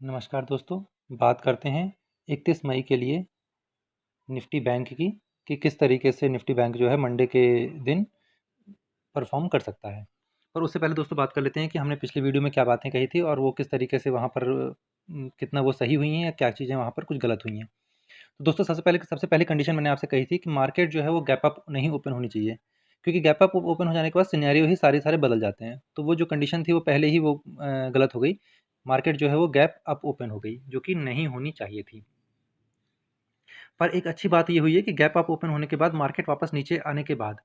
नमस्कार दोस्तों। बात करते हैं 31 मई के लिए निफ्टी बैंक की कि किस तरीके से निफ्टी बैंक जो है मंडे के दिन परफॉर्म कर सकता है। पर उससे पहले दोस्तों बात कर लेते हैं कि हमने पिछली वीडियो में क्या बातें कही थी और वो किस तरीके से वहाँ पर कितना वो सही हुई हैं या क्या चीज़ें वहाँ पर कुछ गलत हुई हैं। तो दोस्तों सबसे पहले कंडीशन मैंने आपसे कही थी कि मार्केट जो है वो गैप अप नहीं ओपन होनी चाहिए, क्योंकि गैप अप ओपन हो जाने के बाद सिनेरियो ही सारे बदल जाते हैं। तो वो जो कंडीशन थी वो पहले ही वो गलत हो गई। मार्केट जो है वो गैप अप ओपन हो गई, जो कि नहीं होनी चाहिए थी। पर एक अच्छी बात ये हुई है कि गैप अप ओपन होने के बाद मार्केट वापस नीचे आने के बाद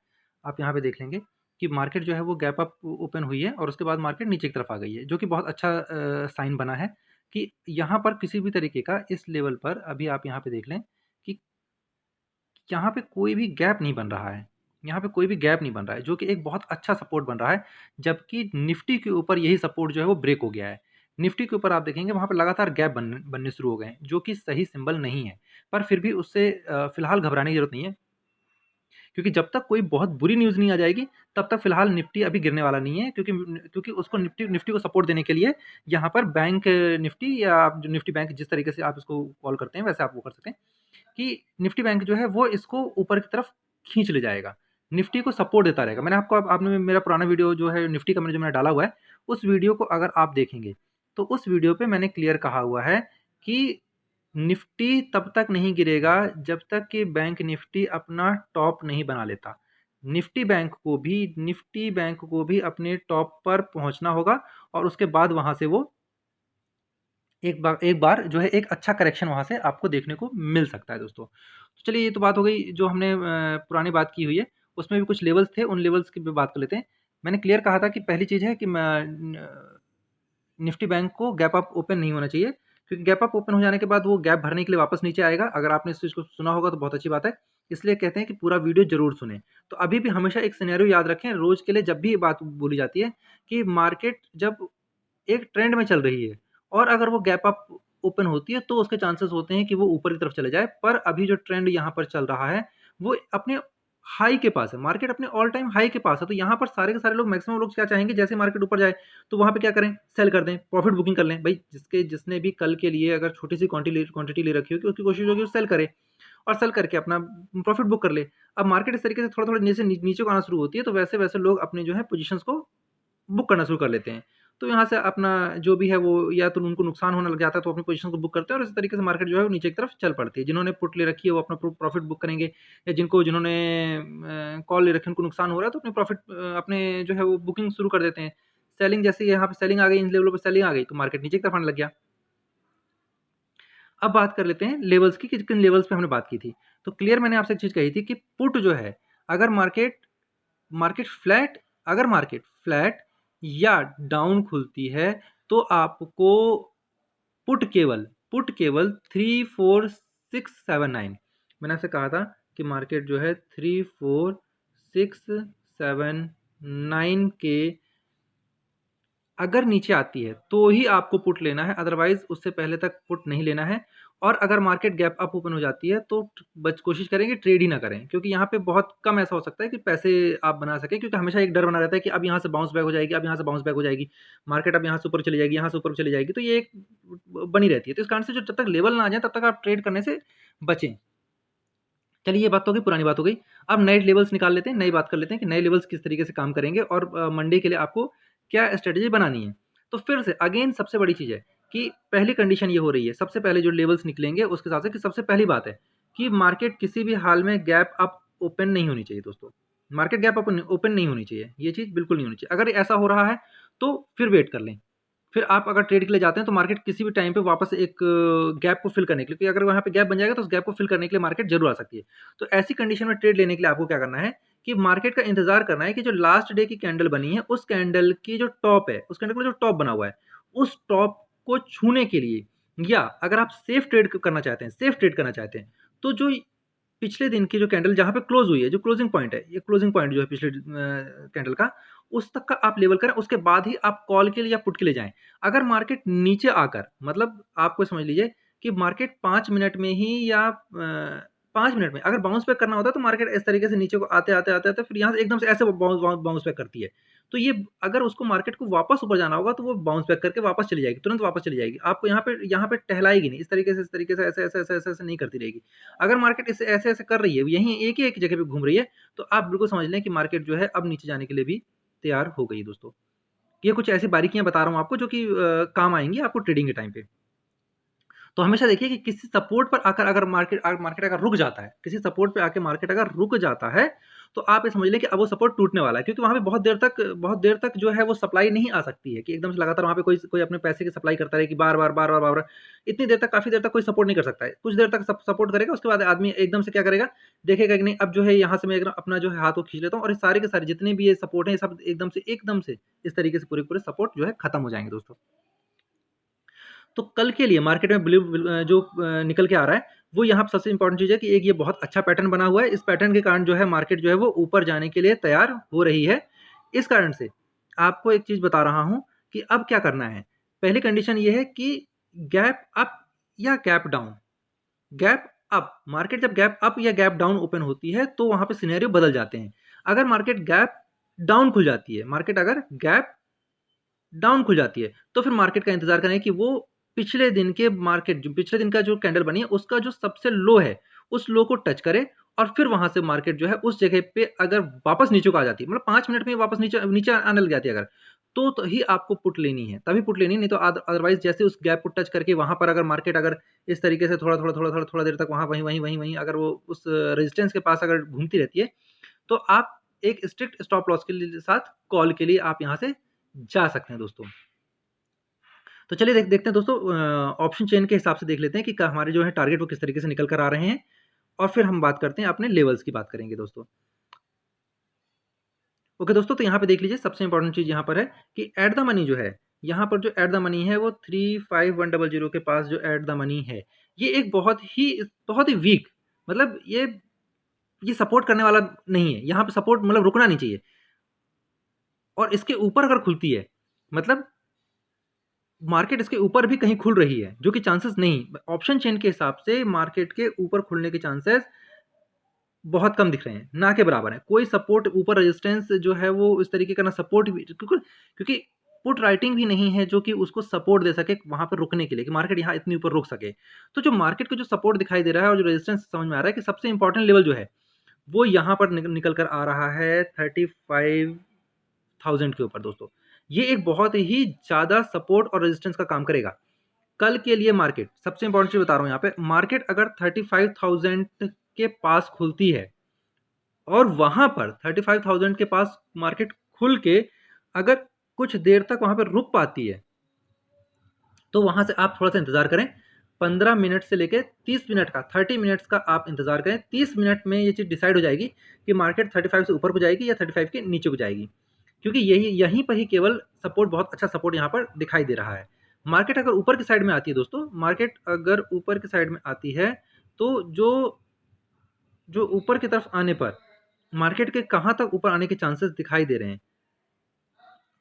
आप यहाँ पे देख लेंगे कि मार्केट जो है वो गैप अप ओपन हुई है और उसके बाद मार्केट नीचे की तरफ आ गई है, जो कि बहुत अच्छा साइन बना है कि यहाँ पर किसी भी तरीके का इस लेवल पर अभी आप यहाँ पे देख लें कि यहाँ पे कोई भी गैप नहीं बन रहा है। यहाँ पे कोई भी गैप नहीं बन रहा है, जो कि एक बहुत अच्छा सपोर्ट बन रहा है। जबकि निफ्टी के ऊपर यही सपोर्ट जो है वो ब्रेक हो गया है। निफ्टी के ऊपर आप देखेंगे वहाँ पे लगातार गैप बनने शुरू हो गए हैं, जो कि सही सिंबल नहीं है। पर फिर भी उससे फिलहाल घबराने की ज़रूरत नहीं है, क्योंकि जब तक कोई बहुत बुरी न्यूज़ नहीं आ जाएगी, तब तक फिलहाल निफ्टी अभी गिरने वाला नहीं है, क्योंकि उसको निफ्टी निफ्टी को सपोर्ट देने के लिए यहाँ पर बैंक निफ्टी या आप जो निफ्टी बैंक जिस तरीके से आप इसको कॉल करते हैं, वैसे आप वो कर सकते हैं कि निफ्टी बैंक जो है वो इसको ऊपर की तरफ खींच ले जाएगा, निफ्टी को सपोर्ट देता रहेगा। मैंने आपको आपने मेरा पुराना वीडियो जो है निफ्टी का मैंने डाला हुआ है, उस वीडियो को अगर आप देखेंगे तो उस वीडियो पे मैंने क्लियर कहा हुआ है कि निफ्टी तब तक नहीं गिरेगा जब तक कि बैंक निफ्टी अपना टॉप नहीं बना लेता। निफ्टी बैंक को भी अपने टॉप पर पहुंचना होगा और उसके बाद वहां से वो एक बार जो है एक अच्छा करेक्शन वहाँ से आपको देखने को मिल सकता है दोस्तों। तो चलिए ये तो बात हो गई जो हमने पुरानी बात की हुई है, उसमें भी कुछ लेवल्स थे, उन लेवल्स की भी बात कर लेते हैं। मैंने क्लियर कहा था कि पहली चीज़ है कि निफ्टी बैंक को गैप अप ओपन नहीं होना चाहिए, क्योंकि गैप अप ओपन हो जाने के बाद वो गैप भरने के लिए वापस नीचे आएगा। अगर आपने इस चीज़ को सुना होगा तो बहुत अच्छी बात है, इसलिए कहते हैं कि पूरा वीडियो ज़रूर सुनें। तो अभी भी हमेशा एक सिनेरियो याद रखें रोज़ के लिए, जब भी ये बात बोली जाती है कि मार्केट जब एक ट्रेंड में चल रही है और अगर वो गैप अप ओपन होती है तो उसके चांसेस होते हैं कि वो ऊपर की तरफ चले जाए। पर अभी जो ट्रेंड यहाँ पर चल रहा है वो अपने हाई के पास है, मार्केट अपने ऑल टाइम हाई के पास है। तो यहाँ पर सारे के सारे लोग, मैक्सिमम लोग क्या चाहेंगे, जैसे मार्केट ऊपर जाए तो वहाँ पे क्या करें, सेल कर दें, प्रॉफिट बुकिंग कर लें। भाई जिसने भी कल के लिए अगर छोटी सी क्वांटिटी ले रखी होगी, उसकी कोशिश होगी सेल करे और सेल करके अपना प्रॉफिट बुक कर ले। अब मार्केट इस तरीके से थोड़ा थोड़ा नीचे को आना शुरू होती है, तो वैसे वैसे लोग अपने जो है पोजीशंस को बुक करना शुरू कर लेते हैं। तो यहाँ से अपना जो भी है वो या तो उनको नुकसान होने लग जाता है, तो अपनी पोजीशन को बुक करते हैं और इस तरीके से मार्केट जो है वो नीचे की तरफ चल पड़ती है। जिन्होंने पुट ले रखी है वो अपना प्रॉफिट बुक करेंगे, या जिन्होंने कॉल ले रखी है उनको नुकसान हो रहा है तो अपने प्रॉफिट अपने जो है वो बुकिंग शुरू कर देते हैं। सेलिंग जैसे यहाँ पे सेलिंग आ गई, इन लेवलों पर सेलिंग आ गई तो मार्केट नीचे की तरफ आने लग गया। अब बात कर लेते हैं लेवल्स की कि किन लेवल्स पे हमने बात की थी। तो क्लियर मैंने आपसे एक चीज़ कही थी कि पुट जो है, अगर मार्केट मार्केट फ्लैट अगर मार्केट फ्लैट या डाउन खुलती है तो आपको पुट केवल 34679, मैंने आपसे कहा था कि मार्केट जो है 34679 के अगर नीचे आती है तो ही आपको पुट लेना है, अदरवाइज उससे पहले तक पुट नहीं लेना है। और अगर मार्केट गैप अप ओपन हो जाती है तो कोशिश करें कि ट्रेड ही ना करें, क्योंकि यहाँ पे बहुत कम ऐसा हो सकता है कि पैसे आप बना सकें, क्योंकि हमेशा एक डर बना रहता है कि अब यहाँ से बाउंस बैक हो जाएगी, अब यहाँ से बाउंस बैक हो जाएगी, मार्केट अब यहाँ से ऊपर चली जाएगी, यहाँ से ऊपर चली जाएगी। तो ये एक बनी रहती है। तो इस कारण से जो जब तक लेवल ना आ जाए तब तक आप ट्रेड करने से बचें। चलिए ये बात तो हो गई, पुरानी बात हो गई। अब नए लेवल्स निकाल लेते हैं, नई बात कर लेते हैं कि नए लेवल्स किस तरीके से काम करेंगे और मंडे के लिए आपको क्या स्ट्रेटजी बनानी है। तो फिर से अगेन सबसे बड़ी चीज़ है कि पहली कंडीशन ये हो रही है, सबसे पहले जो लेवल्स निकलेंगे उसके हिसाब से, कि सबसे पहली बात है कि मार्केट किसी भी हाल में गैप अप ओपन नहीं होनी चाहिए दोस्तों। मार्केट गैप ओपन नहीं होनी चाहिए, ये चीज़ बिल्कुल नहीं होनी चाहिए। अगर ऐसा हो रहा है तो फिर वेट कर लें। फिर आप अगर ट्रेड के लिए जाते हैं तो मार्केट किसी भी टाइम पे वापस एक गैप को फिल करने के लिए, क्योंकि अगर वहाँ पे गैप बन जाएगा तो उस गैप को फिल करने के लिए मार्केट जरूर आ सकती है। तो ऐसी कंडीशन में ट्रेड लेने के लिए आपको क्या करना है कि मार्केट का इंतजार करना है कि जो लास्ट डे की कैंडल बनी है उस कैंडल की जो टॉप है, उस कैंडल का जो टॉप बना हुआ है, उस टॉप को छूने के लिए, या अगर आप सेफ ट्रेड करना चाहते हैं तो जो पिछले दिन की जो कैंडल जहाँ पे क्लोज हुई है, जो क्लोजिंग पॉइंट है, ये क्लोजिंग पॉइंट जो है पिछले कैंडल का, उस तक का आप लेवल करें, उसके बाद ही आप कॉल के लिए या पुट के लिए जाएं। अगर मार्केट नीचे आकर, मतलब आपको समझ लीजिए कि मार्केट 5 मिनट में ही या 5 मिनट में। अगर बाउंस बैक करना होता है तो मार्केट इस तरीके से नीचे को आते फिर यहाँ से एकदम से ऐसे बाउंस बैक करती है। तो ये अगर उसको मार्केट को वापस ऊपर जाना होगा तो वो बाउंस बैक करके वापस चली जाएगी, तुरंत वापस चली जाएगी। आपको यहाँ पे टहलाएगी नहीं, इस तरीके से ऐसे नहीं करती रहेगी। अगर मार्केट इसे ऐसे कर रही है, यहीं एक ही एक जगह पे घूम रही है, तो आप बिल्कुल समझ लें कि मार्केट जो है अब नीचे जाने के लिए भी तैयार हो गई दोस्तों। ये कुछ ऐसी बारीकियां बता रहा हूँ आपको जो कि काम आएंगी आपको ट्रेडिंग के टाइम पे। तो हमेशा देखिए कि किसी सपोर्ट पर आकर अगर मार्केट अगर रुक जाता है, किसी सपोर्ट पे आके मार्केट अगर रुक जाता है, तो आप ये समझ लें कि अब वो सपोर्ट टूटने वाला है, क्योंकि वहाँ पे बहुत देर तक जो है वो सप्लाई नहीं आ सकती है कि एकदम से लगातार वहाँ पे कोई अपने पैसे की सप्लाई करता रहे कि बार-बार इतनी देर तक, काफ़ी देर तक कोई सपोर्ट नहीं कर सकता है। कुछ देर तक सपोर्ट करेगा, उसके बाद आदमी एकदम से क्या करेगा, देखेगा कि नहीं अब जो है यहाँ से मैं एकदम अपना जो है हाथ को खींच लेता हूँ और ये सारे के सारे जितने भी ये सपोर्ट हैं, ये सब एकदम से इस तरीके से पूरे सपोर्ट जो है खत्म हो जाएँगे दोस्तों। तो कल के लिए मार्केट में जो निकल के आ रहा है, वो यहाँ पे सबसे इंपॉर्टेंट चीज़ है कि एक ये बहुत अच्छा पैटर्न बना हुआ है। इस पैटर्न के कारण जो है मार्केट जो है वो ऊपर जाने के लिए तैयार हो रही है। इस कारण से आपको एक चीज़ बता रहा हूँ कि अब क्या करना है। पहली कंडीशन ये है कि गैप अप या gap down. Gap up, market जब गैप अप या गैप डाउन ओपन होती है तो वहाँ पे सिनेरियो बदल जाते हैं। अगर मार्केट गैप डाउन खुल जाती है, मार्केट अगर गैप डाउन खुल जाती है, तो फिर मार्केट का इंतजार करें कि वो पिछले दिन का जो कैंडल बनी है उसका जो सबसे लो है, उस लो को टच करे और फिर वहां से मार्केट जो है उस जगह पे अगर वापस नीचे को आ जाती है, मतलब 5 मिनट में वापस नीचे नीचे आने लग जाती है अगर, तो ही आपको पुट लेनी है, तभी पुट लेनी, नहीं तो अदरवाइज जैसे उस गैप को टच करके वहां पर अगर मार्केट अगर इस तरीके से थोड़ा देर तक वहां वहीं अगर वो उस रेजिस्टेंस के पास अगर घूमती रहती है, तो आप एक स्ट्रिक्ट स्टॉप लॉस के साथ कॉल के लिए आप यहाँ से जा सकते हैं दोस्तों। तो चलिए देखते हैं दोस्तों, ऑप्शन चेन के हिसाब से देख लेते हैं कि हमारे जो है टारगेट वो किस तरीके से निकल कर आ रहे हैं, और फिर हम बात करते हैं अपने लेवल्स की बात करेंगे दोस्तों। ओके दोस्तों, तो यहाँ पे देख लीजिए सबसे इंपॉर्टेंट चीज़ यहाँ पर है कि एट द मनी जो है, यहाँ पर जो एट द मनी है वो 35100 के पास जो एट द मनी है, ये एक बहुत ही वीक, मतलब ये सपोर्ट करने वाला नहीं है, यहाँ पे सपोर्ट मतलब रुकना नहीं चाहिए, और इसके ऊपर अगर खुलती है, मतलब मार्केट इसके ऊपर भी कहीं खुल रही है, जो कि चांसेस नहीं, ऑप्शन चेन के हिसाब से मार्केट के ऊपर खुलने के चांसेस बहुत कम दिख रहे हैं, ना के बराबर है। कोई सपोर्ट ऊपर रेजिस्टेंस जो है वो इस तरीके का ना सपोर्ट भी, क्योंकि पुट राइटिंग भी नहीं है जो कि उसको सपोर्ट दे सके वहां पर रुकने के लिए, कि मार्केट यहाँ इतनी ऊपर रुक सके। तो जो मार्केट को जो सपोर्ट दिखाई दे रहा है और जो रेजिस्टेंस समझ में आ रहा है कि सबसे इंपॉर्टेंट लेवल जो है वो यहाँ पर निकल कर आ रहा है 35,000 के ऊपर दोस्तों। ये एक बहुत ही ज़्यादा सपोर्ट और रेजिस्टेंस का काम करेगा कल के लिए। मार्केट सबसे इंपॉर्टेंट चीज बता रहा हूँ यहाँ पे, मार्केट अगर 35,000 के पास खुलती है और वहां पर 35,000 के पास मार्केट खुल के अगर कुछ देर तक वहां पर रुक पाती है, तो वहां से आप थोड़ा सा इंतजार करें। 15 मिनट से लेकर 30 मिनट का, 30 मिनट्स का आप इंतजार करें। 30 मिनट में ये चीज़ डिसाइड हो जाएगी कि मार्केट 35 से ऊपर को जाएगी या 35 के नीचे को जाएगी, क्योंकि यहीं पर ही केवल सपोर्ट, बहुत अच्छा सपोर्ट यहाँ पर दिखाई दे रहा है। मार्केट अगर ऊपर की साइड में आती है दोस्तों, मार्केट अगर ऊपर की साइड में आती है, तो जो जो ऊपर की तरफ आने पर मार्केट के कहाँ तक ऊपर आने के चांसेस दिखाई दे रहे हैं,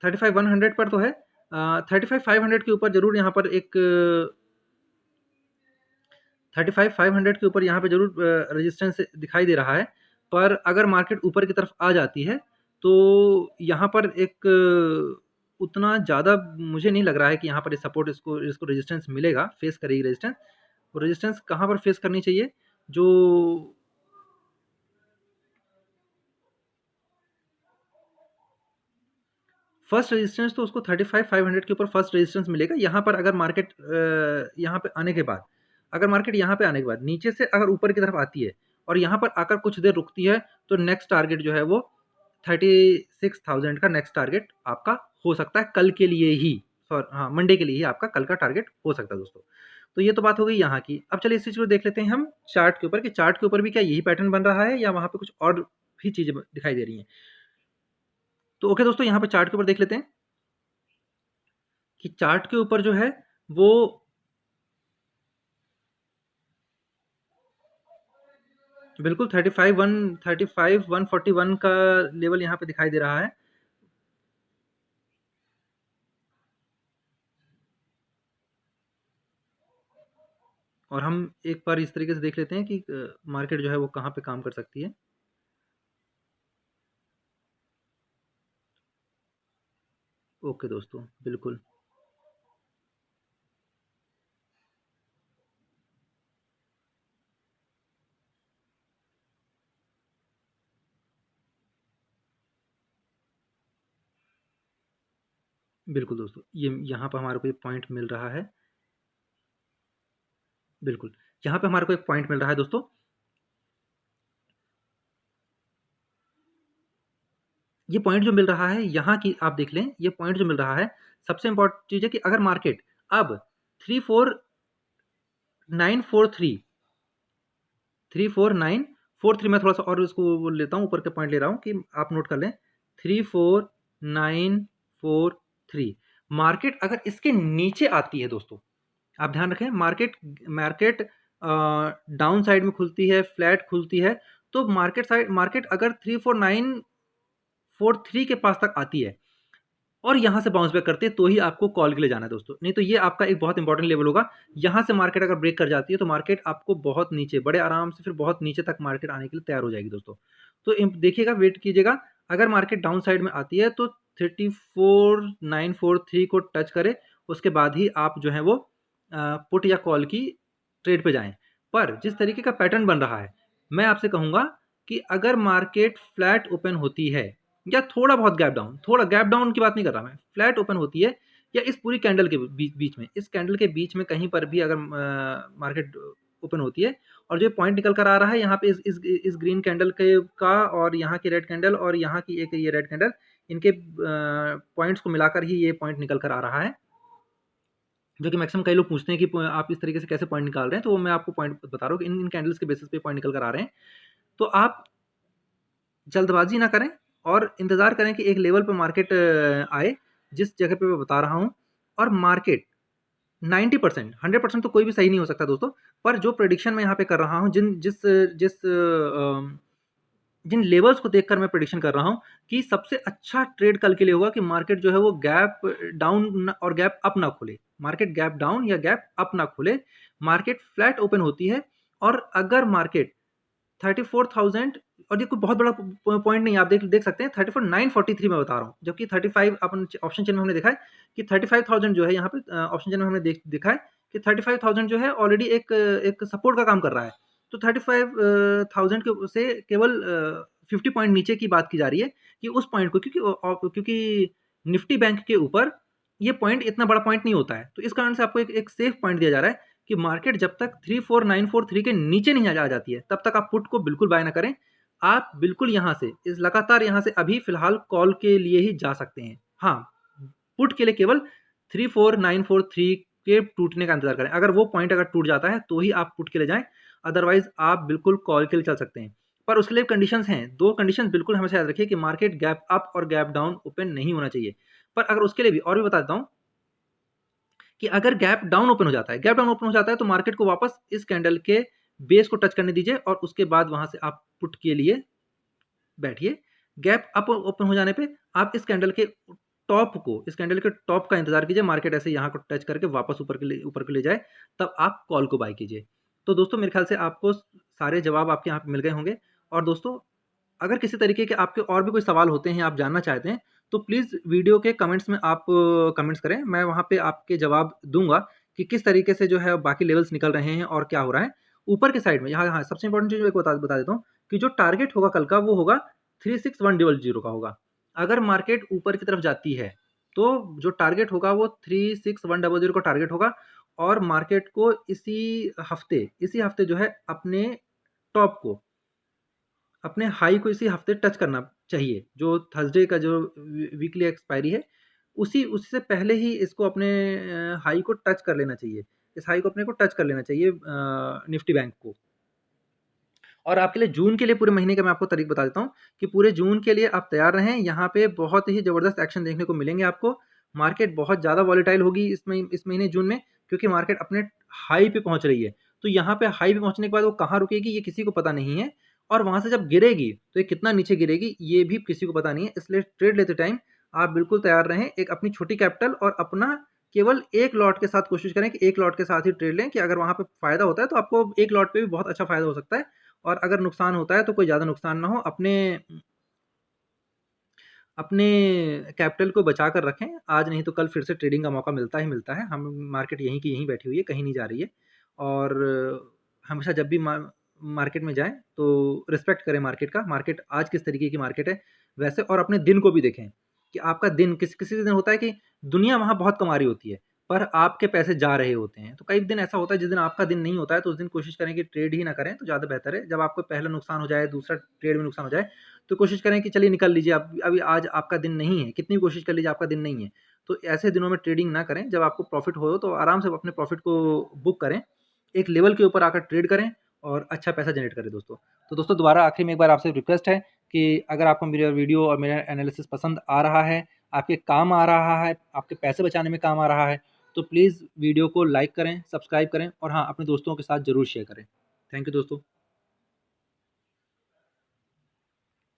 35,100 पर तो है, 35,500 के ऊपर जरूर यहाँ पर एक 35,500 के ऊपर यहाँ पे जरूर रेजिस्टेंस दिखाई दे रहा है। पर अगर मार्केट ऊपर की तरफ आ जाती है तो यहाँ पर एक उतना ज़्यादा मुझे नहीं लग रहा है कि यहाँ पर सपोर्ट इसको इसको रेजिस्टेंस मिलेगा, फेस करेगी रेजिस्टेंस। और रेजिस्टेंस कहाँ पर फेस करनी चाहिए, जो फर्स्ट रेजिस्टेंस तो उसको 35,500 के ऊपर फर्स्ट रेजिस्टेंस मिलेगा। यहाँ पर अगर मार्केट यहाँ पे आने के बाद, अगर मार्केट यहाँ पे आने के बाद नीचे से अगर ऊपर की तरफ आती है और यहाँ पर आकर कुछ देर रुकती है, तो नेक्स्ट टारगेट जो है वो 36,000 का नेक्स्ट टारगेट आपका हो सकता है कल के लिए ही, हाँ मंडे के लिए ही आपका कल का टारगेट हो सकता है दोस्तों। तो ये तो बात हो गई यहाँ की। अब चलिए इस चीज़ को देख लेते हैं हम चार्ट के ऊपर, कि चार्ट के ऊपर भी क्या यही पैटर्न बन रहा है या वहाँ पे कुछ और भी चीज़ें दिखाई दे रही हैं। तो ओके दोस्तों, यहाँ पे चार्ट के ऊपर देख लेते हैं कि चार्ट के ऊपर जो है वो बिल्कुल 35,141 का लेवल यहाँ पे दिखाई दे रहा है। और हम एक बार इस तरीके से देख लेते हैं कि मार्केट जो है वो कहाँ पे काम कर सकती है। ओके दोस्तों, बिल्कुल। बिल्कुल दोस्तों, ये यहाँ पर हमारे को एक पॉइंट मिल रहा है। बिल्कुल, यहाँ पे हमारे को एक पॉइंट मिल रहा है दोस्तों। ये पॉइंट जो मिल रहा है यहाँ की आप देख लें, ये पॉइंट जो मिल रहा है, सबसे इम्पोर्टेंट चीज़ है कि अगर मार्केट अब 34943 34943, मैं थोड़ा-सा और इसको वो लेता हूँ, ऊपर के पॉइंट ले रहा हूँ कि आप नोट कर लें। 34943 मार्केट अगर इसके नीचे आती है दोस्तों, आप ध्यान रखें, मार्केट मार्केट डाउन साइड में खुलती है, फ्लैट खुलती है, तो मार्केट अगर 34943 के पास तक आती है और यहाँ से बाउंस बैक करते हैं, तो ही आपको कॉल के लिए जाना है दोस्तों। नहीं तो ये आपका एक बहुत इंपॉर्टेंट लेवल होगा। यहाँ से मार्केट अगर ब्रेक कर जाती है तो मार्केट आपको बहुत नीचे, बड़े आराम से फिर बहुत नीचे तक मार्केट आने के लिए तैयार हो जाएगी दोस्तों। तो देखिएगा, वेट कीजिएगा। अगर मार्केट डाउन साइड में आती है तो 34943 को टच करे, उसके बाद ही आप जो है वो पुट या कॉल की ट्रेड पे जाएं। पर जिस तरीके का पैटर्न बन रहा है, मैं आपसे कहूँगा कि अगर मार्केट फ्लैट ओपन होती है या थोड़ा बहुत गैप डाउन, थोड़ा गैप डाउन की बात नहीं कर रहा मैं, फ्लैट ओपन होती है या इस पूरी कैंडल के बीच में, इस कैंडल के बीच में कहीं पर भी अगर मार्केट ओपन होती है और जो पॉइंट निकल कर आ रहा है यहाँ पे इस ग्रीन कैंडल के का और यहाँ की रेड कैंडल और यहाँ की एक ये रेड कैंडल, इनके पॉइंट्स को मिलाकर ही ये पॉइंट निकल कर आ रहा है, जो कि मैक्सिमम कई लोग पूछते हैं कि आप इस तरीके से कैसे पॉइंट निकाल रहे हैं। तो मैं आपको पॉइंट बता रहा हूँ कि इन कैंडल्स के बेसिस पे पॉइंट निकल कर आ रहे हैं। तो आप जल्दबाजी ना करें और इंतज़ार करें कि एक लेवल पे मार्केट आए, जिस जगह पे मैं बता रहा हूँ। और मार्केट 90%, 100% तो कोई भी सही नहीं हो सकता दोस्तों, पर जो प्रेडिक्शन मैं यहाँ पे कर रहा हूँ, जिन लेवल्स को देखकर मैं प्रेडिक्शन कर रहा हूँ कि सबसे अच्छा ट्रेड कल के लिए होगा कि मार्केट जो है वो गैप डाउन और गैप अप ना खोले, मार्केट गैप डाउन या गैप अप ना खोले, मार्केट फ्लैट ओपन होती है। और अगर मार्केट 34,000, और ये कोई बहुत बड़ा पॉइंट नहीं, आप देख देख सकते हैं 34,943 मैं बता रहा हूँ, जबकि 35 अपन ऑप्शन चेन में हमने देखा है कि 35,000 जो है यहाँ पे ऑप्शन चेन में हमने देखा है कि 35,000 जो है ऑलरेडी एक सपोर्ट का काम कर रहा है। तो 35,000 के से केवल 50 पॉइंट नीचे की बात की जा रही है कि उस पॉइंट को, क्योंकि निफ्टी बैंक के ऊपर ये पॉइंट इतना बड़ा पॉइंट नहीं होता है, तो इस कारण से आपको एक सेफ पॉइंट दिया जा रहा है कि मार्केट जब तक 34943 के नीचे नहीं आ जाती है, तब तक आप पुट को बिल्कुल बाय ना करें। आप बिल्कुल यहाँ से इस लगातार यहाँ से अभी फिलहाल कॉल के लिए ही जा सकते हैं। हाँ, पुट के लिए केवल 34943 के टूटने का इंतजार करें। अगर वो पॉइंट अगर टूट जाता है तो ही आप पुट के लिए जाएं, अदरवाइज आप बिल्कुल कॉल के लिए चल सकते हैं। पर उसके लिए कंडीशंस हैं, दो कंडीशन बिल्कुल हमेशा याद रखिए कि मार्केट गैप अप और गैप डाउन ओपन नहीं होना चाहिए। पर अगर उसके लिए भी और भी बता देता हूँ कि अगर गैप डाउन ओपन हो जाता है, गैप डाउन ओपन हो जाता है तो मार्केट को वापस इस कैंडल के बेस को टच करने दीजिए और उसके बाद वहां से आप पुट के लिए बैठिए। गैप अप ओपन हो जाने पे आप इस कैंडल के टॉप को, इस कैंडल के टॉप का इंतजार कीजिए, मार्केट ऐसे यहाँ को टच करके वापस ऊपर के ले जाए, तब आप कॉल को बाय कीजिए। तो दोस्तों मेरे ख्याल से आपको सारे जवाब आपके यहाँ पे मिल गए होंगे। और दोस्तों अगर किसी तरीके के आपके और भी कोई सवाल होते हैं, आप जानना चाहते हैं, तो प्लीज़ वीडियो के कमेंट्स में आप कमेंट्स करें, मैं वहाँ पे आपके जवाब दूंगा कि किस तरीके से जो है बाकी लेवल्स निकल रहे हैं और क्या हो रहा है। ऊपर के साइड में यहाँ, हाँ, सबसे इंपॉर्टेंट चीज़ एक बता देता हूँ कि जो टारगेट होगा कल का, वो होगा 36100 का होगा। अगर मार्केट ऊपर की तरफ जाती है तो जो टारगेट होगा वो 36100 का टारगेट होगा। और मार्केट को इसी हफ्ते जो है अपने टॉप को, अपने हाई को इसी हफ्ते टच करना चाहिए। जो थर्सडे का जो वीकली एक्सपायरी है, उससे पहले ही इसको अपने हाई को टच कर लेना चाहिए। इस हाई को अपने को टच कर लेना चाहिए निफ्टी बैंक को। और आपके लिए जून के लिए पूरे महीने का मैं आपको तारीख बता देता हूँ कि पूरे जून के लिए आप तैयार रहें। यहाँ पे बहुत ही ज़बरदस्त एक्शन देखने को मिलेंगे आपको। मार्केट बहुत ज़्यादा वॉलेटाइल होगी इस महीने जून में, क्योंकि मार्केट अपने हाई पे पहुँच रही है। तो यहाँ पे हाई पे पहुँचने के बाद वो कहाँ रुकेगी ये किसी को पता नहीं है, और वहाँ से जब गिरेगी तो ये कितना नीचे गिरेगी ये भी किसी को पता नहीं है। इसलिए ट्रेड लेते टाइम आप बिल्कुल तैयार रहें, एक अपनी छोटी कैपिटल और अपना केवल एक लॉट के साथ कोशिश करें कि एक लॉट के साथ ही ट्रेड लें, कि अगर वहाँ पे फ़ायदा होता है तो आपको एक लॉट पे भी बहुत अच्छा फ़ायदा हो सकता है, और अगर नुकसान होता है तो कोई ज़्यादा नुकसान ना हो। अपने कैपिटल को बचा कर रखें, आज नहीं तो कल फिर से ट्रेडिंग का मौका मिलता ही मिलता है। हम मार्केट यहीं की यहीं बैठी हुई है, कहीं नहीं जा रही है। और हमेशा जब भी मार्केट में जाएँ तो रिस्पेक्ट करें मार्केट का, मार्केट आज किस तरीके की मार्केट है वैसे, और अपने दिन को भी देखें कि आपका दिन किसी दिन होता है कि दुनिया वहाँ बहुत कमा रही होती है, पर आपके पैसे जा रहे होते हैं। तो कई दिन ऐसा होता है जिस दिन आपका दिन नहीं होता है, तो उस दिन कोशिश करें कि ट्रेड ही ना करें तो ज़्यादा बेहतर है। जब आपको पहला नुकसान हो जाए, दूसरा ट्रेड में नुकसान हो जाए, तो कोशिश करें कि चलिए निकल लीजिए, अब अभी आज आपका दिन नहीं है, कितनी भी कोशिश कर लीजिए आपका दिन नहीं है। तो ऐसे दिनों में ट्रेडिंग ना करें, जब आपको प्रॉफ़िट हो तो आराम से अपने प्रॉफ़िट को बुक करें, एक लेवल के ऊपर आकर ट्रेड करें और अच्छा पैसा जनरेट करें दोस्तों। तो दोस्तों दोबारा आखिरी में एक बार आपसे रिक्वेस्ट है कि अगर आपको मेरा वीडियो और मेरा एनालिसिस पसंद आ रहा है, आपके काम आ रहा है, आपके पैसे बचाने में काम आ रहा है, तो प्लीज़ वीडियो को लाइक करें, सब्सक्राइब करें और हाँ, अपने दोस्तों के साथ ज़रूर शेयर करें। थैंक यू दोस्तों।